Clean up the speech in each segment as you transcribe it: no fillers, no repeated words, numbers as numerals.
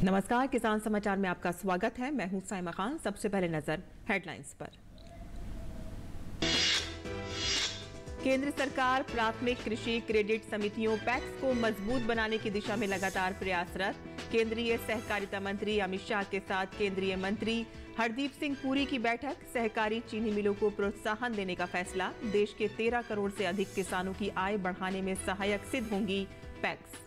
नमस्कार, किसान समाचार में आपका स्वागत है। मैं हूं साइमा खान। सबसे पहले नजर हेडलाइंस पर। केंद्र सरकार प्राथमिक कृषि क्रेडिट समितियों पैक्स को मजबूत बनाने की दिशा में लगातार प्रयासरत। केंद्रीय सहकारिता मंत्री अमित शाह के साथ केंद्रीय मंत्री हरदीप सिंह पुरी की बैठक। सहकारी चीनी मिलों को प्रोत्साहन देने का फैसला। देश के 13 करोड़ से अधिक किसानों की आय बढ़ाने में सहायक सिद्ध होंगी पैक्स।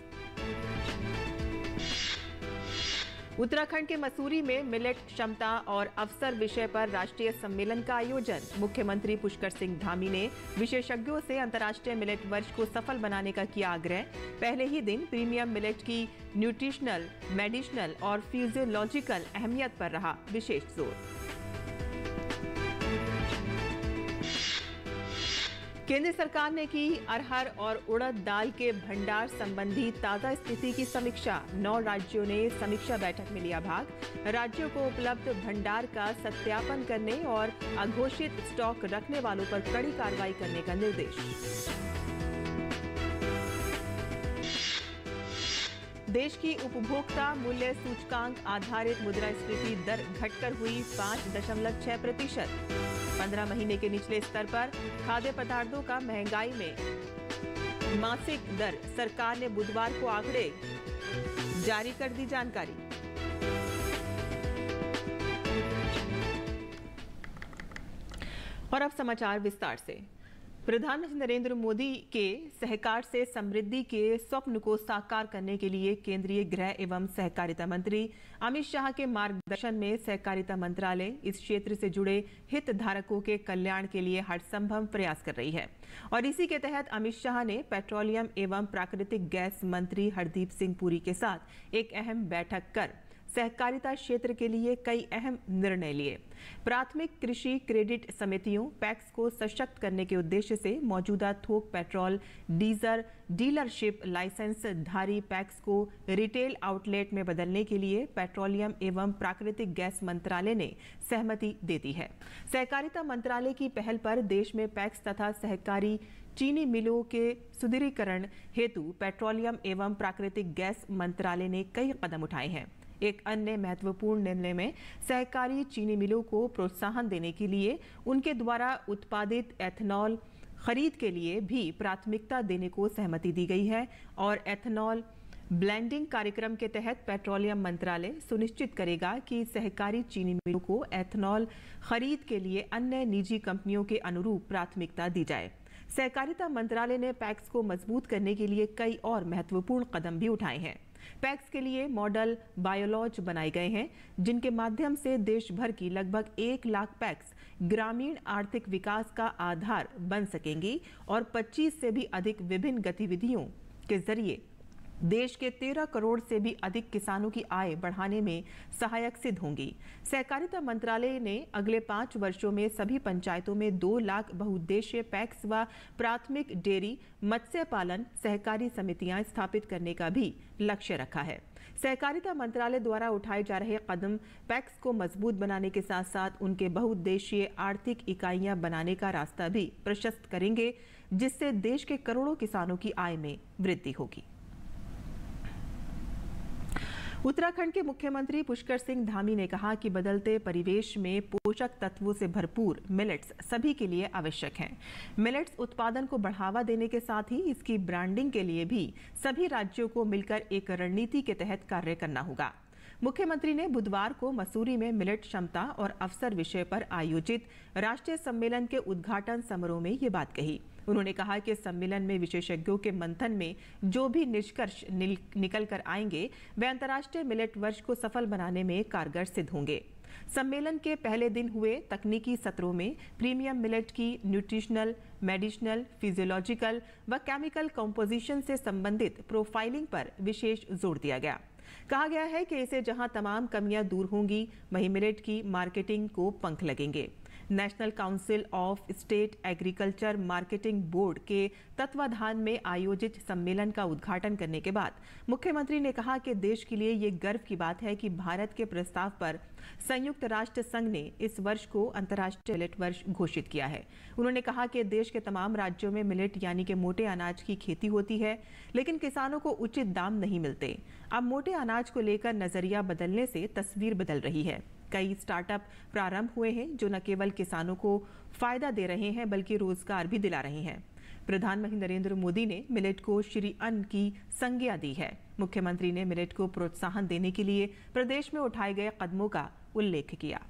उत्तराखंड के मसूरी में मिलेट क्षमता और अवसर विषय पर राष्ट्रीय सम्मेलन का आयोजन। मुख्यमंत्री पुष्कर सिंह धामी ने विशेषज्ञों से अंतर्राष्ट्रीय मिलेट वर्ष को सफल बनाने का किया आग्रह। पहले ही दिन प्रीमियम मिलेट की न्यूट्रिशनल, मेडिसिनल और फिजियोलॉजिकल अहमियत पर रहा विशेष जोर। केंद्र सरकार ने की अरहर और उड़द दाल के भंडार संबंधी ताजा स्थिति की समीक्षा। 9 राज्यों ने समीक्षा बैठक में लिया भाग। राज्यों को उपलब्ध भंडार का सत्यापन करने और अघोषित स्टॉक रखने वालों पर कड़ी कार्रवाई करने का निर्देश। देश की उपभोक्ता मूल्य सूचकांक आधारित मुद्रास्फीति दर घटकर हुई 5.6%। 15 महीने के निचले स्तर पर। खाद्य पदार्थों का महंगाई में मासिक दर। सरकार ने बुधवार को आंकड़े जारी कर दी जानकारी। और अब समाचार विस्तार से। प्रधानमंत्री नरेंद्र मोदी के सहकार से समृद्धि के स्वप्न को साकार करने के लिए केंद्रीय गृह एवं सहकारिता मंत्री अमित शाह के मार्गदर्शन में सहकारिता मंत्रालय इस क्षेत्र से जुड़े हितधारकों के कल्याण के लिए हर संभव प्रयास कर रही है। और इसी के तहत अमित शाह ने पेट्रोलियम एवं प्राकृतिक गैस मंत्री हरदीप सिंह पुरी के साथ एक अहम बैठक कर सहकारिता क्षेत्र के लिए कई अहम निर्णय लिए। प्राथमिक कृषि क्रेडिट समितियों पैक्स को सशक्त करने के उद्देश्य से मौजूदा थोक पेट्रोल डीजल डीलरशिप लाइसेंस धारी पैक्स को रिटेल आउटलेट में बदलने के लिए पेट्रोलियम एवं प्राकृतिक गैस मंत्रालय ने सहमति दे दी है। सहकारिता मंत्रालय की पहल पर देश में पैक्स तथा सहकारी चीनी मिलों के सुदृढ़ीकरण हेतु पेट्रोलियम एवं प्राकृतिक गैस मंत्रालय ने कई कदम उठाए हैं। एक अन्य महत्वपूर्ण निर्णय में सहकारी चीनी मिलों को प्रोत्साहन देने के लिए उनके द्वारा उत्पादित एथेनॉल खरीद के लिए भी प्राथमिकता देने को सहमति दी गई है। और एथेनॉल ब्लेंडिंग कार्यक्रम के तहत पेट्रोलियम मंत्रालय सुनिश्चित करेगा कि सहकारी चीनी मिलों को एथेनॉल खरीद के लिए अन्य निजी कंपनियों के अनुरूप प्राथमिकता दी जाए। सहकारिता मंत्रालय ने पैक्स को मजबूत करने के लिए कई और महत्वपूर्ण कदम भी उठाए हैं। पैक्स के लिए मॉडल बायोलॉज बनाए गए हैं, जिनके माध्यम से देश भर की लगभग 1 लाख पैक्स ग्रामीण आर्थिक विकास का आधार बन सकेंगी और 25 से भी अधिक विभिन्न गतिविधियों के जरिए देश के 13 करोड़ से भी अधिक किसानों की आय बढ़ाने में सहायक सिद्ध होंगी। सहकारिता मंत्रालय ने अगले 5 वर्षों में सभी पंचायतों में 2 लाख बहुउद्देशीय पैक्स व प्राथमिक डेयरी मत्स्य पालन सहकारी समितियां स्थापित करने का भी लक्ष्य रखा है। सहकारिता मंत्रालय द्वारा उठाए जा रहे कदम पैक्स को मजबूत बनाने के साथ साथ उनके बहुउद्देशीय आर्थिक इकाइयां बनाने का रास्ता भी प्रशस्त करेंगे, जिससे देश के करोड़ों किसानों की आय में वृद्धि होगी। उत्तराखंड के मुख्यमंत्री पुष्कर सिंह धामी ने कहा कि बदलते परिवेश में पोषक तत्वों से भरपूर मिलेट्स सभी के लिए आवश्यक हैं। मिलेट्स उत्पादन को बढ़ावा देने के साथ ही इसकी ब्रांडिंग के लिए भी सभी राज्यों को मिलकर एक रणनीति के तहत कार्य करना होगा। मुख्यमंत्री ने बुधवार को मसूरी में मिलेट क्षमता और अवसर विषय पर आयोजित राष्ट्रीय सम्मेलन के उद्घाटन समारोह में ये बात कही। उन्होंने कहा कि सम्मेलन में विशेषज्ञों के मंथन में जो भी निष्कर्ष निकल कर आएंगे वे अंतर्राष्ट्रीय मिलेट वर्ष को सफल बनाने में कारगर सिद्ध होंगे। सम्मेलन के पहले दिन हुए तकनीकी सत्रों में प्रीमियम मिलेट की न्यूट्रिशनल, मेडिसिनल, फिजियोलॉजिकल व केमिकल कंपोजिशन से संबंधित प्रोफाइलिंग पर विशेष जोर दिया गया। कहा गया है कि इसे जहां तमाम कमियां दूर होंगी वहीं मिलेट की मार्केटिंग को पंख लगेंगे। National council of state agriculture marketing board के तत्वाधान में आयोजित सम्मेलन का उद्घाटन करने के बाद मुख्यमंत्री ने कहा कि देश के लिए ये गर्व की बात है कि भारत के प्रस्ताव पर संयुक्त राष्ट्र संघ ने इस वर्ष को अंतर्राष्ट्रीय मिलेट वर्ष घोषित किया है। उन्होंने कहा कि देश के तमाम राज्यों में मिलेट यानी कि मोटे अनाज की खेती होती है, लेकिन किसानों को उचित दाम नहीं मिलते। अब मोटे अनाज को लेकर नजरिया बदलने से तस्वीर बदल रही है। कई स्टार्टअप प्रारंभ हुए हैं जो न केवल किसानों को फायदा दे रहे हैं बल्कि रोजगार भी दिला रहे हैं। प्रधानमंत्री नरेंद्र मोदी ने मिलेट को श्री अन्न की संज्ञा दी है। मुख्यमंत्री ने मिलेट को प्रोत्साहन देने के लिए प्रदेश में उठाए गए कदमों का उल्लेख किया।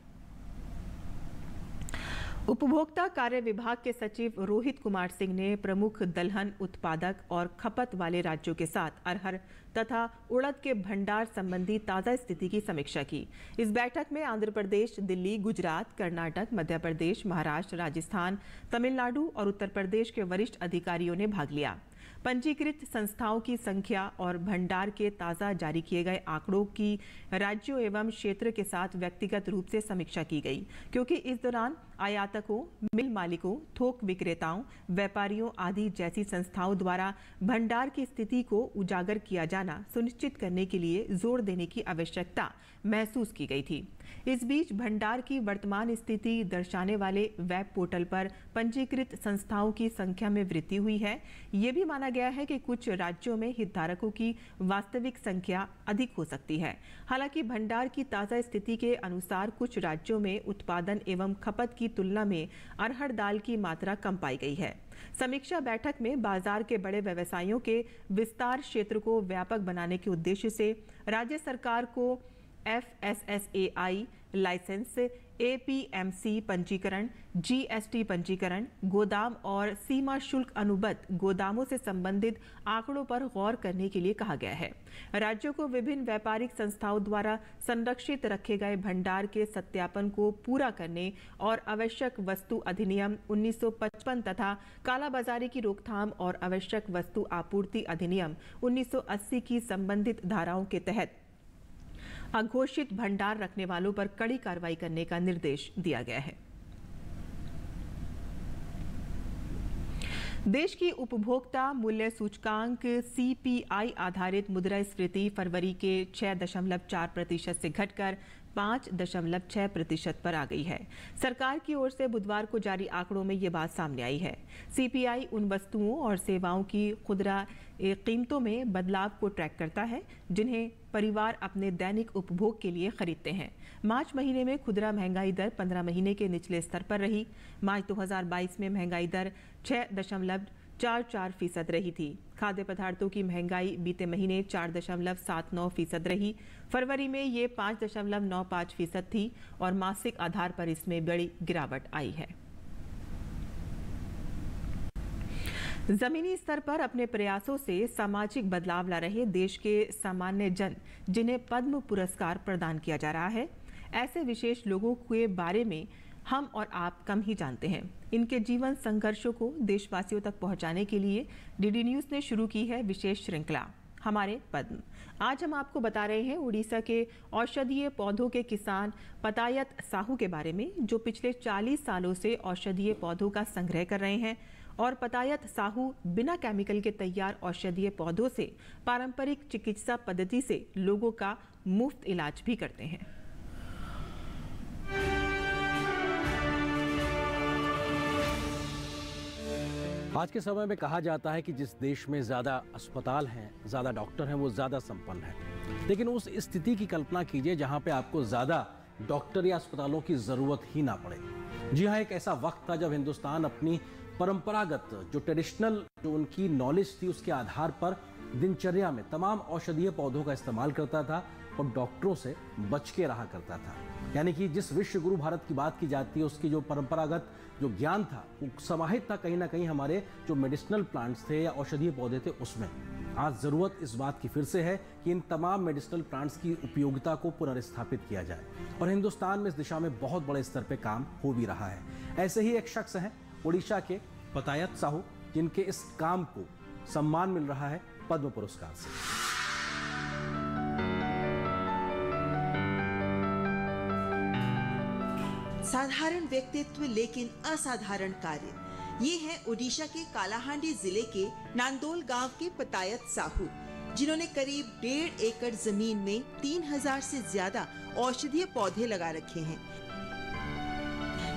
उपभोक्ता कार्य विभाग के सचिव रोहित कुमार सिंह ने प्रमुख दलहन उत्पादक और खपत वाले राज्यों के साथ अरहर तथा उड़द के भंडार संबंधी ताजा स्थिति की समीक्षा की। इस बैठक में आंध्र प्रदेश, दिल्ली, गुजरात, कर्नाटक, मध्य प्रदेश, महाराष्ट्र, राजस्थान, तमिलनाडु और उत्तर प्रदेश के वरिष्ठ अधिकारियों ने भाग लिया। पंजीकृत संस्थाओं की संख्या और भंडार के ताज़ा जारी किए गए आंकड़ों की राज्यों एवं क्षेत्र के साथ व्यक्तिगत रूप से समीक्षा की गई, क्योंकि इस दौरान आयातकों, मिल मालिकों, थोक विक्रेताओं, व्यापारियों आदि जैसी संस्थाओं द्वारा भंडार की स्थिति को उजागर किया जाना सुनिश्चित करने के लिए जोर देने की आवश्यकता महसूस की गई थी। इस बीच भंडार की वर्तमान स्थिति दर्शाने वाले वेब पोर्टल पर पंजीकृत संस्थाओं की संख्या में वृद्धि हुई है। ये भी माना गया है कि कुछ राज्यों में हितधारकों की वास्तविक संख्या अधिक हो सकती है। हालांकि भंडार की ताजा स्थिति के अनुसार कुछ राज्यों में उत्पादन एवं खपत की तुलना में अरहर दाल की मात्रा कम पाई गई है। समीक्षा बैठक में बाजार के बड़े व्यवसायियों के विस्तार क्षेत्र को व्यापक बनाने के उद्देश्य से राज्य सरकार को FSSAI लाइसेंस, APMC पंजीकरण, GST पंजीकरण, गोदाम और सीमा शुल्क अनुबंध गोदामों से संबंधित आंकड़ों पर गौर करने के लिए कहा गया है। राज्यों को विभिन्न व्यापारिक संस्थाओं द्वारा संरक्षित रखे गए भंडार के सत्यापन को पूरा करने और आवश्यक वस्तु अधिनियम 1955 तथा कालाबाजारी की रोकथाम और आवश्यक वस्तु आपूर्ति अधिनियम 1980 की संबंधित धाराओं के तहत अघोषित भंडार रखने वालों पर कड़ी कार्रवाई करने का निर्देश दिया गया है। देश की उपभोक्ता मूल्य सूचकांक CPI आधारित मुद्रास्फीति फरवरी के 6.4% से घटकर 5.6% पर आ गई है। सरकार की ओर से बुधवार को जारी आंकड़ों में ये बात सामने आई है। CPI उन वस्तुओं और सेवाओं की खुदरा कीमतों में बदलाव को ट्रैक करता है जिन्हें परिवार अपने दैनिक उपभोग के लिए खरीदते हैं। मार्च महीने में खुदरा महंगाई दर 15 महीने के निचले स्तर पर रही। मार्च 2022 में महंगाई दर 6.44% रही थी। खाद्य पदार्थों की महंगाई बीते महीने 4.79% रही। फरवरी में ये 5.95% थी और मासिक आधार पर इसमें बड़ी गिरावट आई है। जमीनी स्तर पर अपने प्रयासों से सामाजिक बदलाव ला रहे देश के सामान्य जन, जिन्हें पद्म पुरस्कार प्रदान किया जा रहा है, ऐसे विशेष लोगों के बारे में हम और आप कम ही जानते हैं। इनके जीवन संघर्षों को देशवासियों तक पहुंचाने के लिए डीडी न्यूज़ ने शुरू की है विशेष श्रृंखला हमारे पद्म। आज हम आपको बता रहे हैं उड़ीसा के औषधीय पौधों के किसान पतायत साहू के बारे में, जो पिछले 40 सालों से औषधीय पौधों का संग्रह कर रहे हैं। और पतायत साहू बिना केमिकल के तैयार औषधीय पौधों से पारंपरिक चिकित्सा पद्धति से लोगों का मुफ्त इलाज भी करते हैं। आज के समय में कहा जाता है कि जिस देश में ज़्यादा अस्पताल हैं, ज़्यादा डॉक्टर हैं, वो ज़्यादा संपन्न है। लेकिन उस स्थिति की कल्पना कीजिए जहां पे आपको ज़्यादा डॉक्टर या अस्पतालों की ज़रूरत ही ना पड़े। जी हाँ, एक ऐसा वक्त था जब हिंदुस्तान अपनी परंपरागत जो ट्रेडिशनल जो उनकी नॉलेज थी उसके आधार पर दिनचर्या में तमाम औषधीय पौधों का इस्तेमाल करता था और डॉक्टरों से बच के रहा करता था। यानी कि जिस विश्व गुरु भारत की बात की जाती है उसकी जो परंपरागत जो ज्ञान था वो समाहित था कहीं ना कहीं हमारे जो मेडिसिनल प्लांट्स थे या औषधीय पौधे थे उसमें। आज ज़रूरत इस बात की फिर से है कि इन तमाम मेडिसिनल प्लांट्स की उपयोगिता को पुनर्स्थापित किया जाए और हिंदुस्तान में इस दिशा में बहुत बड़े स्तर पर काम हो भी रहा है। ऐसे ही एक शख्स हैं उड़ीसा के पतायत साहू, जिनके इस काम को सम्मान मिल रहा है पद्म पुरस्कार से। साधारण व्यक्तित्व लेकिन असाधारण कार्य। ये है ओडिशा के कालाहांडी जिले के नांदोल गांव के पतायत साहू, जिन्होंने करीब 1.5 एकड़ जमीन में 3000 से ज्यादा औषधीय पौधे लगा रखे हैं।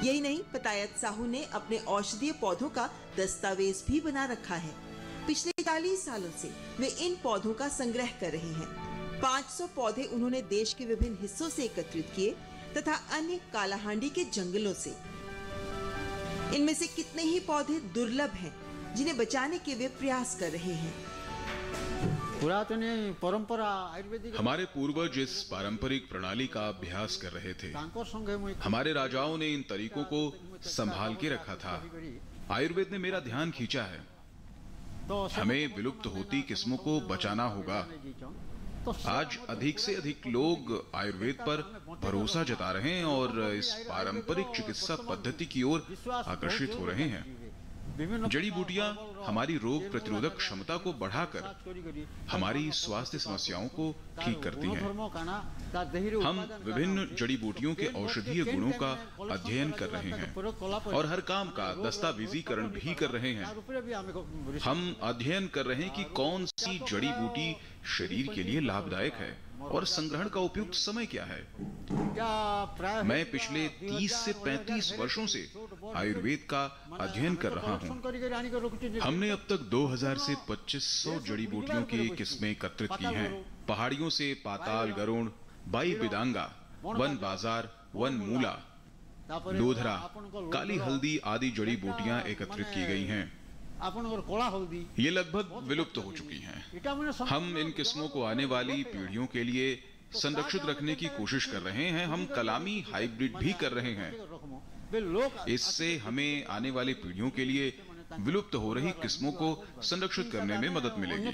यही नहीं, पतायत साहू ने अपने औषधीय पौधों का दस्तावेज भी बना रखा है। पिछले 40 सालों से वे इन पौधों का संग्रह कर रहे हैं। 500 पौधे उन्होंने देश के विभिन्न हिस्सों से एकत्रित किए तथा अन्य कालाहांडी के जंगलों से। इनमें से कितने ही पौधे दुर्लभ हैं, जिन्हें बचाने के वे प्रयास कर रहे हैं। पुरातन परंपरा आयुर्वेदिक हमारे पूर्वज इस पारंपरिक प्रणाली का अभ्यास कर रहे थे। हमारे राजाओं ने इन तरीकों को संभाल के रखा था। आयुर्वेद ने मेरा ध्यान खींचा है। हमें विलुप्त होती किस्मों को बचाना होगा। आज अधिक से अधिक लोग आयुर्वेद पर भरोसा जता रहे हैं और इस पारंपरिक चिकित्सा पद्धति की ओर आकर्षित हो रहे हैं। जड़ी बूटियां हमारी रोग प्रतिरोधक क्षमता को बढ़ाकर हमारी स्वास्थ्य समस्याओं को ठीक करती हैं। हम विभिन्न जड़ी बूटियों के औषधीय गुणों का अध्ययन कर रहे हैं और हर काम का दस्तावेजीकरण भी कर रहे हैं। हम अध्ययन कर रहे हैं कि कौन सी जड़ी बूटी शरीर के लिए लाभदायक है और संग्रहण का उपयुक्त समय क्या है। मैं पिछले 30 से 35 वर्षों से आयुर्वेद का अध्ययन कर रहा हूँ। हमने अब तक 2000 से 2500 जड़ी बूटियों की किस्में एकत्रित की हैं। पहाड़ियों से पाताल गरुड़, बाई बिदांगा, वन बाजार, वन मूला, लोधरा, काली हल्दी आदि जड़ी बूटियां एकत्रित की गई हैं। ये लगभग विलुप्त हो चुकी हैं। हम इन किस्मों को आने वाली पीढ़ियों के लिए संरक्षित रखने की कोशिश कर रहे हैं। हम कलामी हाइब्रिड भी कर रहे हैं। इससे हमें आने वाली पीढ़ियों के लिए विलुप्त हो रही किस्मों को संरक्षित करने में मदद मिलेगी।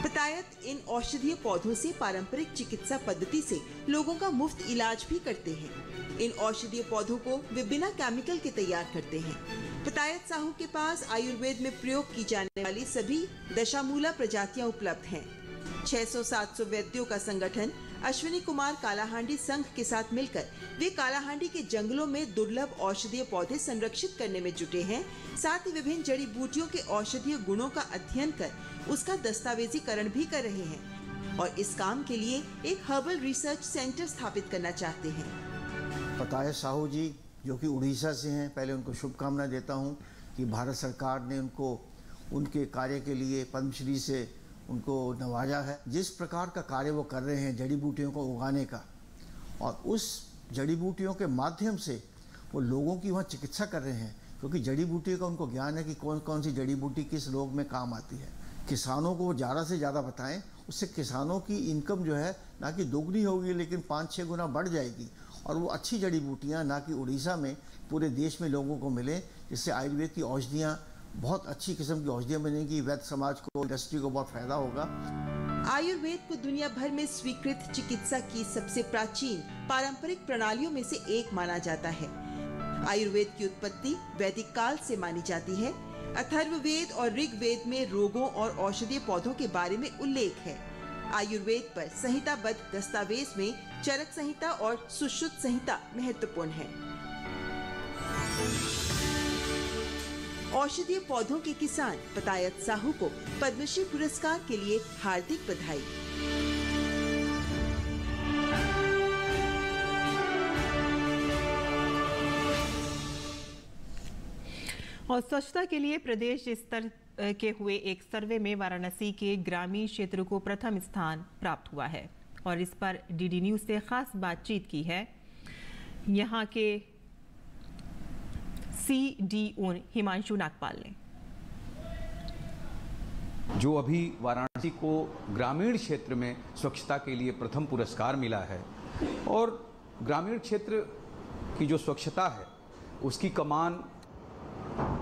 पतायत इन औषधीय पौधों से पारंपरिक चिकित्सा पद्धति से लोगों का मुफ्त इलाज भी करते हैं। इन औषधीय पौधों को वे बिना केमिकल के तैयार करते हैं। पतायत साहू के पास आयुर्वेद में प्रयोग की जाने वाली सभी दशामूला प्रजातियां उपलब्ध हैं। 600-700 वैद्यों का संगठन अश्विनी कुमार कालाहांडी संघ के साथ मिलकर वे कालाहांडी के जंगलों में दुर्लभ औषधीय पौधे संरक्षित करने में जुटे हैं। साथ ही विभिन्न जड़ी बूटियों के औषधीय गुणों का अध्ययन कर उसका दस्तावेजीकरण भी कर रहे हैं और इस काम के लिए एक हर्बल रिसर्च सेंटर स्थापित करना चाहते हैं। पतायत साहू जी जो कि उड़ीसा से हैं, पहले उनको शुभकामनाएं देता हूं कि भारत सरकार ने उनको उनके कार्य के लिए पद्मश्री से उनको नवाजा है। जिस प्रकार का कार्य वो कर रहे हैं जड़ी बूटियों को उगाने का, और उस जड़ी बूटियों के माध्यम से वो लोगों की वहाँ चिकित्सा कर रहे हैं, क्योंकि जड़ी बूटी का उनको ज्ञान है कि कौन कौन सी जड़ी बूटी किस रोग में काम आती है। किसानों को वो ज़्यादा से ज़्यादा बताएं, उससे किसानों की इनकम जो है ना कि दोगुनी होगी लेकिन 5-6 गुना बढ़ जाएगी और वो अच्छी जड़ी बूटियाँ ना कि उड़ीसा में पूरे देश में लोगों को मिले, जिससे आयुर्वेद की औषधियाँ बहुत अच्छी किस्म की औषधियाँ बनेंगी। वैद्य समाज को, इंडस्ट्री को बहुत फायदा होगा। आयुर्वेद को दुनिया भर में स्वीकृत चिकित्सा की सबसे प्राचीन पारंपरिक प्रणालियों में से एक माना जाता है। आयुर्वेद की उत्पत्ति वैदिक काल से मानी जाती है। अथर्ववेद और ऋग्वेद में रोगों और औषधीय पौधों के बारे में उल्लेख है। आयुर्वेद पर संहिताबद्ध दस्तावेज में चरक संहिता और सुश्रुत संहिता महत्वपूर्ण है। औषधीय पौधों के किसान पतायत साहू को पद्मश्री पुरस्कार के लिए हार्दिक बधाई। और स्वच्छता के लिए प्रदेश स्तर के हुए एक सर्वे में वाराणसी के ग्रामीण क्षेत्र को प्रथम स्थान प्राप्त हुआ है और इस पर डीडी न्यूज से खास बातचीत की है यहाँ के CDO हिमांशु नागपाल ने। जो अभी वाराणसी को ग्रामीण क्षेत्र में स्वच्छता के लिए प्रथम पुरस्कार मिला है और ग्रामीण क्षेत्र की जो स्वच्छता है उसकी कमान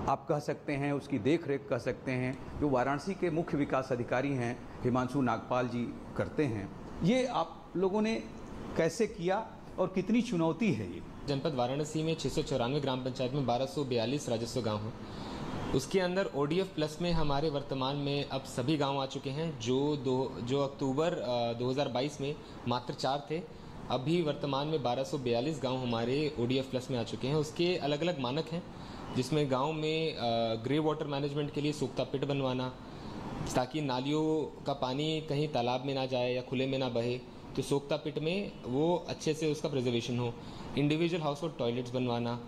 आप कह सकते हैं, उसकी देखरेख कह सकते हैं, जो वाराणसी के मुख्य विकास अधिकारी हैं हिमांशु नागपाल जी करते हैं। ये आप लोगों ने कैसे किया और कितनी चुनौती है ये? जनपद वाराणसी में 694 ग्राम पंचायत में 1242 राजस्व गांव हैं। उसके अंदर ODF प्लस में हमारे वर्तमान में अब सभी गांव आ चुके हैं। जो अक्टूबर 2022 में मात्र 4 थे, अभी वर्तमान में 1242 गांव हमारे ODF प्लस में आ चुके हैं। उसके अलग अलग मानक हैं, जिसमें गांव में ग्रे वाटर मैनेजमेंट के लिए सूखता पिट बनवाना, ताकि नालियों का पानी कहीं तालाब में ना जाए या खुले में ना बहे, तो सूखता पिट में वो अच्छे से उसका प्रिजर्वेशन हो। इंडिविजुअल हाउस होल्ड टॉयलेट्स बनवाना,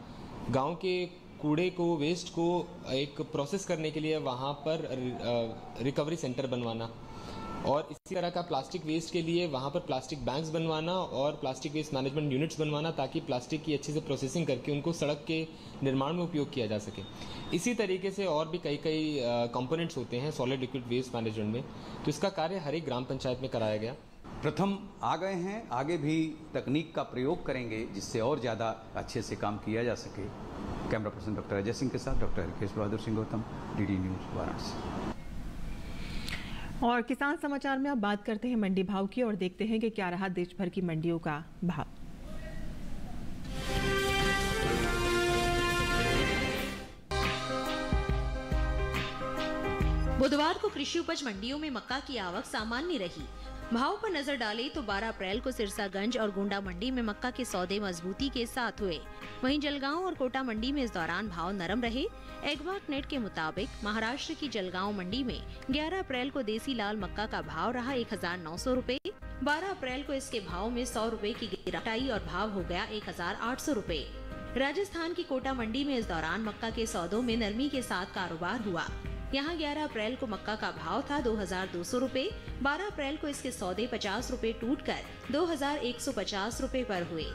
गांव के कूड़े को, वेस्ट को एक प्रोसेस करने के लिए वहाँ पर रिकवरी सेंटर बनवाना, और इसी तरह का प्लास्टिक वेस्ट के लिए वहाँ पर प्लास्टिक बैंक्स बनवाना और प्लास्टिक वेस्ट मैनेजमेंट यूनिट्स बनवाना, ताकि प्लास्टिक की अच्छे से प्रोसेसिंग करके उनको सड़क के निर्माण में उपयोग किया जा सके। इसी तरीके से और भी कई कंपोनेंट्स होते हैं सॉलिड लिक्विड वेस्ट मैनेजमेंट में, तो इसका कार्य हर एक ग्राम पंचायत में कराया गया। प्रथम आ गए हैं, आगे भी तकनीक का प्रयोग करेंगे जिससे और ज़्यादा अच्छे से काम किया जा सके। Camera person doctor Ajay Singh के साथ doctor Harkesh Bahadur Singh Gautam, DD news Varanasi. और किसान समाचार में अब बात करते हैं मंडी भाव की और देखते हैं कि क्या रहा देश भर की मंडियों का भाव। बुधवार को कृषि उपज मंडियों में मक्का की आवक सामान्य रही। भाव पर नजर डालें तो 12 अप्रैल को सिरसागंज और गोंडा मंडी में मक्का के सौदे मजबूती के साथ हुए। वहीं जलगांव और कोटा मंडी में इस दौरान भाव नरम रहे। एगमार्क नेट के मुताबिक महाराष्ट्र की जलगांव मंडी में 11 अप्रैल को देसी लाल मक्का का भाव रहा 1900 रुपए। 12 अप्रैल को इसके भाव में 100 रुपए की गिरावट और भाव हो गया 1800 रुपए। राजस्थान की कोटा मंडी में इस दौरान मक्का के सौदों में नरमी के साथ कारोबार हुआ। यहाँ 11 अप्रैल को मक्का का भाव था 2200 रुपए। 12 अप्रैल को इसके सौदे 50 रुपए टूटकर 2150 रुपए पर हुए।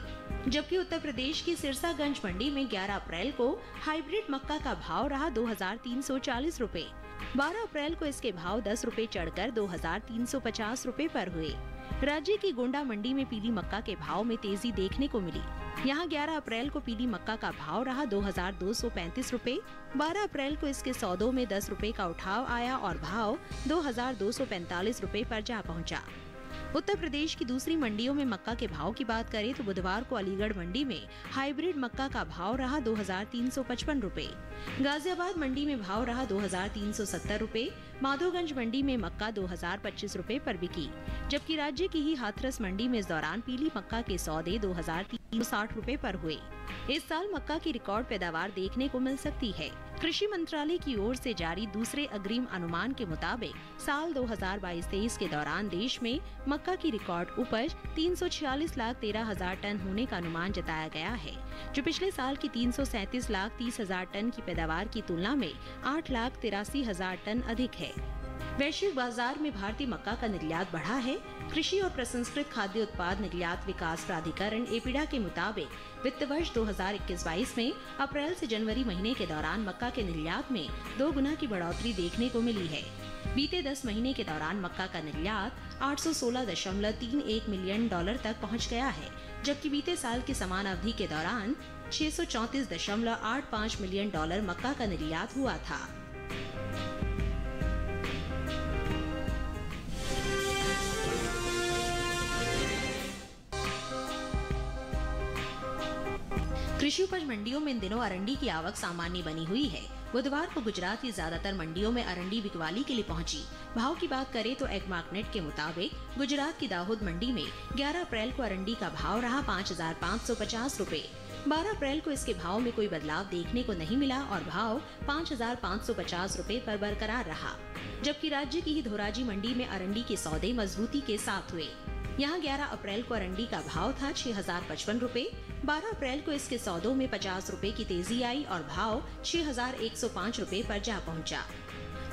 जबकि उत्तर प्रदेश की सिरसागंज मंडी में 11 अप्रैल को हाइब्रिड मक्का का भाव रहा 2340 रुपए। 12 अप्रैल को इसके भाव 10 रुपए चढ़कर 2350 रुपए पर हुए। राज्य की गोंडा मंडी में पीली मक्का के भाव में तेजी देखने को मिली। यहाँ 11 अप्रैल को पीली मक्का का भाव रहा 2235 रुपए। 12 अप्रैल को इसके सौदों में 10 रुपए का उठाव आया और भाव 2245 रुपए पर जा पहुंचा। उत्तर प्रदेश की दूसरी मंडियों में मक्का के भाव की बात करें तो बुधवार को अलीगढ़ मंडी में हाइब्रिड मक्का का भाव रहा 2355 रुपए। गाजियाबाद मंडी में भाव रहा 2370 रुपए। माधोगंज मंडी में मक्का 2025 रुपए पर बिकी। जबकि राज्य की ही हाथरस मंडी में इस दौरान पीली मक्का के सौदे 2360 रुपए पर हुए। इस साल मक्का की रिकॉर्ड पैदावार देखने को मिल सकती है। कृषि मंत्रालय की ओर से जारी दूसरे अग्रिम अनुमान के मुताबिक साल 2022-23 के दौरान देश में मक्का की रिकॉर्ड उपज 346,13,000 टन होने का अनुमान जताया गया है, जो पिछले साल की 337,30,000 टन की पैदावार की तुलना में 8,83,000 टन अधिक है। वैश्विक बाजार में भारतीय मक्का का निर्यात बढ़ा है। कृषि और प्रसंस्कृत खाद्य उत्पाद निर्यात विकास प्राधिकरण एपिडा के मुताबिक वित्त वर्ष 2021-22 में अप्रैल से जनवरी महीने के दौरान मक्का के निर्यात में 2 गुना की बढ़ोतरी देखने को मिली है। बीते 10 महीने के दौरान मक्का का निर्यात 816.31 मिलियन डॉलर तक पहुंच गया है, जबकि बीते साल की समान अवधि के दौरान 634.85 मिलियन डॉलर मक्का का निर्यात हुआ था। कृषि उपज मंडियों में इन दिनों अरंडी की आवक सामान्य बनी हुई है। बुधवार को गुजरात की ज्यादातर मंडियों में अरंडी बिकवाली के लिए पहुंची। भाव की बात करें तो एगमार्क नेट के मुताबिक गुजरात की दाहोद मंडी में 11 अप्रैल को अरंडी का भाव रहा 5,550 रुपए। 12 अप्रैल को इसके भाव में कोई बदलाव देखने को नहीं मिला और भाव 5,550 रुपए पर बरकरार रहा। जबकि राज्य की ही धोराजी मंडी में अरंडी के सौदे मजबूती के साथ हुए। यहाँ 11 अप्रैल को अरंडी का भाव था 6,055 रुपए। 12 अप्रैल को इसके सौदों में 50 रुपए की तेजी आई और भाव 6,105 रुपए पर जा पहुंचा।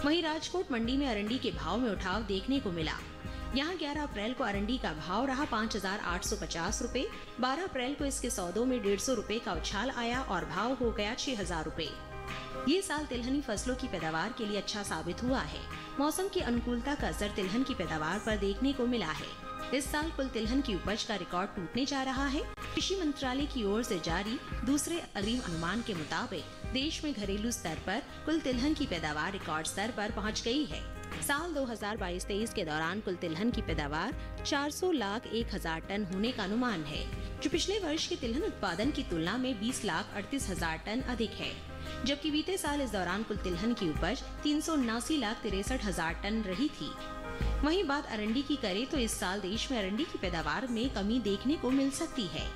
वहीं राजकोट मंडी में अरंडी के भाव में उठाव देखने को मिला। यहाँ 11 अप्रैल को अरंडी का भाव रहा 5,850 रुपए। 12 अप्रैल को इसके सौदों में 150 रुपए का उछाल आया और भाव हो गया 6,000 रुपए। ये साल तिलहनी फसलों की पैदावार के लिए अच्छा साबित हुआ है। मौसम की अनुकूलता का असर तिलहन की पैदावार पर देखने को मिला है। इस साल कुल तिलहन की उपज का रिकॉर्ड टूटने जा रहा है। कृषि मंत्रालय की ओर से जारी दूसरे अग्रिम अनुमान के मुताबिक देश में घरेलू स्तर पर कुल तिलहन की पैदावार रिकॉर्ड स्तर पर पहुंच गई है। साल 2022-23 के दौरान कुल तिलहन की पैदावार 400,01,000 टन होने का अनुमान है, जो पिछले वर्ष के तिलहन उत्पादन की तुलना में 20,38,000 टन अधिक है। जबकि बीते साल इस दौरान कुल तिलहन की उपज 379,63,000 टन रही थी। वहीं बात अरंडी की करें तो इस साल देश में अरंडी की पैदावार में कमी देखने को मिल सकती है।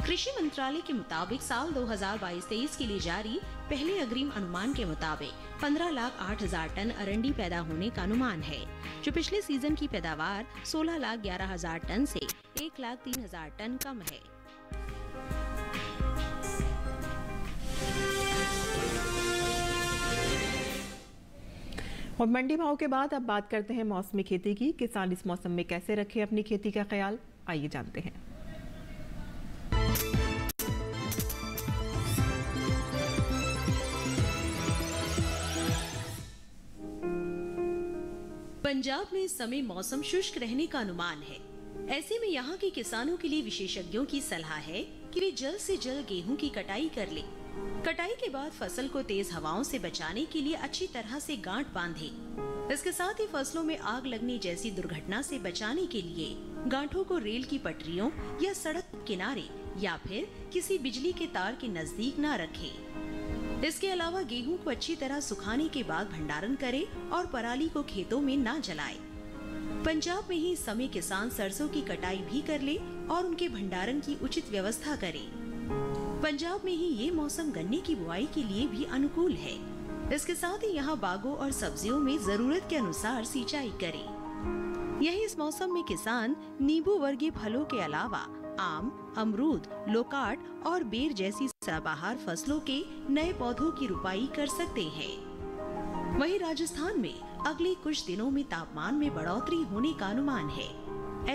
कृषि मंत्रालय के मुताबिक साल 2022-23 के लिए जारी पहले अग्रिम अनुमान के मुताबिक 15,08,000 टन अरंडी पैदा होने का अनुमान है, जो पिछले सीजन की पैदावार 16,11,000 टन से 1,03,000 टन कम है। और मंडी भाव के बाद अब बात करते हैं मौसमी खेती की। किसान इस मौसम में कैसे रखें अपनी खेती का ख्याल, आइए जानते हैं। पंजाब में इस समय मौसम शुष्क रहने का अनुमान है। ऐसे में यहाँ के किसानों के लिए विशेषज्ञों की सलाह है कि वे जल्द से जल्द गेहूं की कटाई कर लें। कटाई के बाद फसल को तेज हवाओं से बचाने के लिए अच्छी तरह से गांठ बांधें। इसके साथ ही फसलों में आग लगने जैसी दुर्घटना से बचाने के लिए गांठों को रेल की पटरियों या सड़क किनारे या फिर किसी बिजली के तार के नजदीक न रखें। इसके अलावा गेहूं को अच्छी तरह सुखाने के बाद भंडारण करें और पराली को खेतों में न जलाएं। पंजाब में ही इस समय किसान सरसों की कटाई भी कर ले और उनके भंडारण की उचित व्यवस्था करें। पंजाब में ही ये मौसम गन्ने की बुआई के लिए भी अनुकूल है। इसके साथ ही यहाँ बागों और सब्जियों में जरूरत के अनुसार सिंचाई करें। यही इस मौसम में किसान नींबू वर्गीय फलों के अलावा आम, अमरूद, लोकाट और बेर जैसी सदाबहार फसलों के नए पौधों की रुपाई कर सकते हैं। वहीं राजस्थान में अगले कुछ दिनों में तापमान में बढ़ोतरी होने का अनुमान है।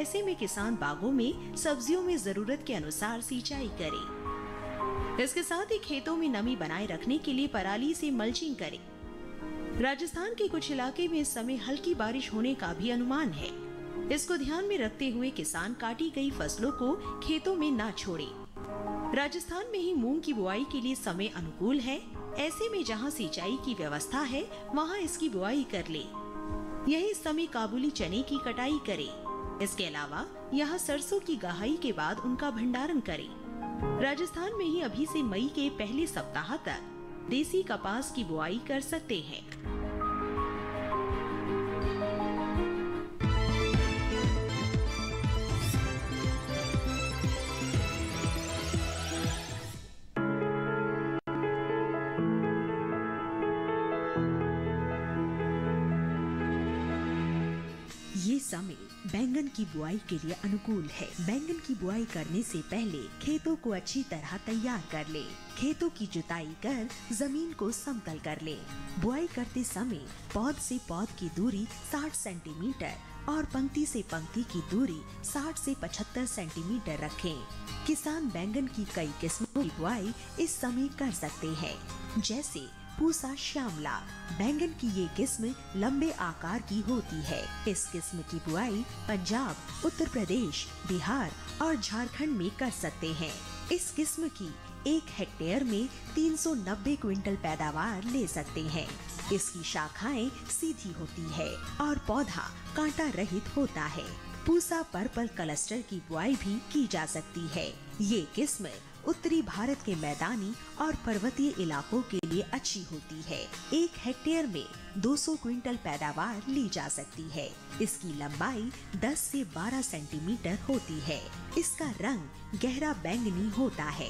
ऐसे में किसान बागों में सब्जियों में जरूरत के अनुसार सिंचाई करें। इसके साथ ही खेतों में नमी बनाए रखने के लिए पराली से मल्चिंग करें। राजस्थान के कुछ इलाके में इस समय हल्की बारिश होने का भी अनुमान है। इसको ध्यान में रखते हुए किसान काटी गई फसलों को खेतों में न छोड़ें। राजस्थान में ही मूंग की बुआई के लिए समय अनुकूल है। ऐसे में जहां सिंचाई की व्यवस्था है वहां इसकी बुआई कर ले। यही समय काबुली चने की कटाई करें। इसके अलावा यहाँ सरसों की गहाई के बाद उनका भंडारण करें। राजस्थान में ही अभी से मई के पहले सप्ताह तक देसी कपास की बुआई कर सकते हैं। ये समय बैंगन की बुआई के लिए अनुकूल है। बैंगन की बुआई करने से पहले खेतों को अच्छी तरह तैयार कर ले। खेतों की जुताई कर जमीन को समतल कर ले। बुआई करते समय पौध से पौध की दूरी 60 सेंटीमीटर और पंक्ति से पंक्ति की दूरी 60 से 75 सेंटीमीटर रखें। किसान बैंगन की कई किस्मों की बुआई इस समय कर सकते हैं, जैसे पूसा श्यामला। बैंगन की ये किस्म लंबे आकार की होती है। इस किस्म की बुआई पंजाब, उत्तर प्रदेश, बिहार और झारखंड में कर सकते हैं। इस किस्म की 1 हेक्टेयर में 390 क्विंटल पैदावार ले सकते हैं। इसकी शाखाएं सीधी होती है और पौधा कांटा रहित होता है। पूसा पर्पल क्लस्टर की बुआई भी की जा सकती है। ये किस्म उत्तरी भारत के मैदानी और पर्वतीय इलाकों के लिए अच्छी होती है। 1 हेक्टेयर में 200 क्विंटल पैदावार ली जा सकती है। इसकी लंबाई 10 से 12 सेंटीमीटर होती है। इसका रंग गहरा बैंगनी होता है।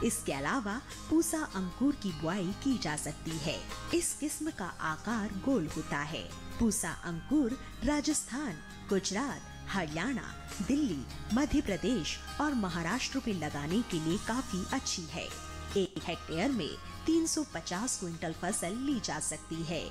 इसके अलावा पूसा अंकुर की बुआई की जा सकती है। इस किस्म का आकार गोल होता है। पूसा अंकुर राजस्थान, गुजरात, हरियाणा, दिल्ली, मध्य प्रदेश और महाराष्ट्र में लगाने के लिए काफी अच्छी है। 1 हेक्टेयर में 350 क्विंटल फसल ली जा सकती है।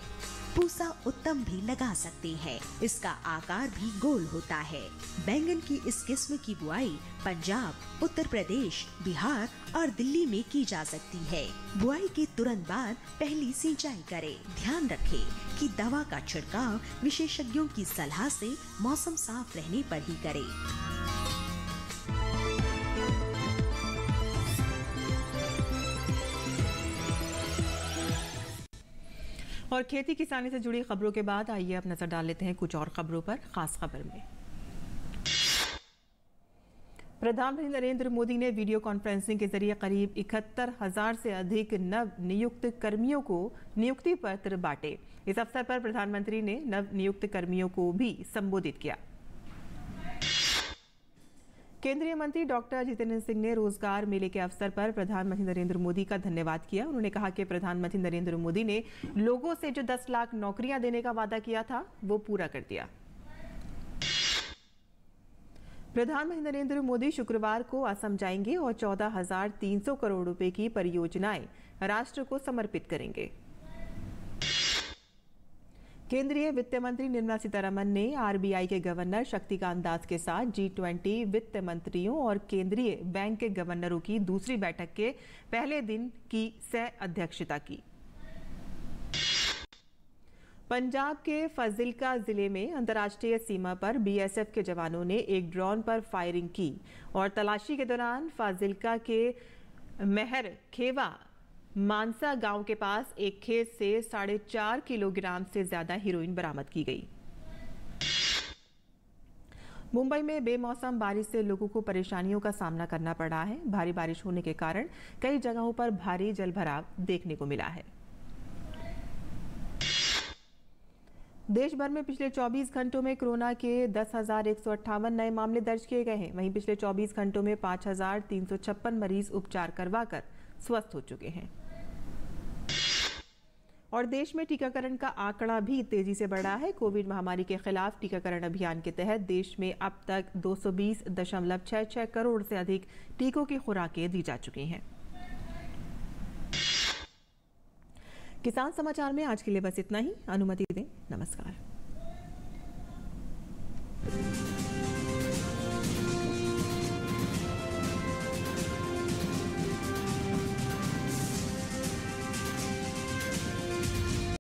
पूसा उत्तम भी लगा सकते हैं। इसका आकार भी गोल होता है। बैंगन की इस किस्म की बुआई पंजाब, उत्तर प्रदेश, बिहार और दिल्ली में की जा सकती है। बुआई के तुरंत बाद पहली सिंचाई करें। ध्यान रखें कि दवा का छिड़काव विशेषज्ञों की सलाह से मौसम साफ रहने पर ही करें। और खेती किसानी से जुड़ी खबरों के बाद आइए अब नजर डाल लेते हैं कुछ और खबरों पर। खास खबर में प्रधानमंत्री नरेंद्र मोदी ने वीडियो कॉन्फ्रेंसिंग के जरिए करीब 71,000 से अधिक नव नियुक्त कर्मियों को नियुक्ति पत्र बांटे। इस अवसर पर प्रधानमंत्री ने नव नियुक्त कर्मियों को भी संबोधित किया। केंद्रीय मंत्री डॉक्टर जितेंद्र सिंह ने रोजगार मेले के अवसर पर प्रधानमंत्री नरेंद्र मोदी का धन्यवाद किया। उन्होंने कहा कि प्रधानमंत्री नरेंद्र मोदी ने लोगों से जो 10 लाख नौकरियां देने का वादा किया था वो पूरा कर दिया। प्रधानमंत्री नरेंद्र मोदी शुक्रवार को असम जाएंगे और 14,300 करोड़ रुपए की परियोजनाएं राष्ट्र को समर्पित करेंगे। केंद्रीय वित्त मंत्री निर्मला सीतारमण ने आरबीआई के गवर्नर शक्तिकांत दास के साथ G20 वित्त मंत्रियों और केंद्रीय बैंक के गवर्नरों की दूसरी बैठक के पहले दिन की सह अध्यक्षता की। पंजाब के फाजिल्का जिले में अंतर्राष्ट्रीय सीमा पर बीएसएफ के जवानों ने एक ड्रोन पर फायरिंग की और तलाशी के दौरान फाजिल्का के महर खेवा मानसा गांव के पास एक खेत से 4.5 किलोग्राम से ज्यादा हेरोइन बरामद की गई। मुंबई में बेमौसम बारिश से लोगों को परेशानियों का सामना करना पड़ा है। भारी बारिश होने के कारण कई जगहों पर भारी जलभराव देखने को मिला है। देश भर में पिछले 24 घंटों में कोरोना के 10,158 नए मामले दर्ज किए गए हैं। वहीं पिछले 24 घंटों में 5,356 मरीज उपचार करवाकर स्वस्थ हो चुके हैं। और देश में टीकाकरण का आंकड़ा भी तेजी से बढ़ा है। कोविड महामारी के खिलाफ टीकाकरण अभियान के तहत देश में अब तक 220.66 करोड़ से अधिक टीकों की खुराकें दी जा चुकी हैं। किसान समाचार में आज के लिए बस इतना ही। अनुमति दें। नमस्कार।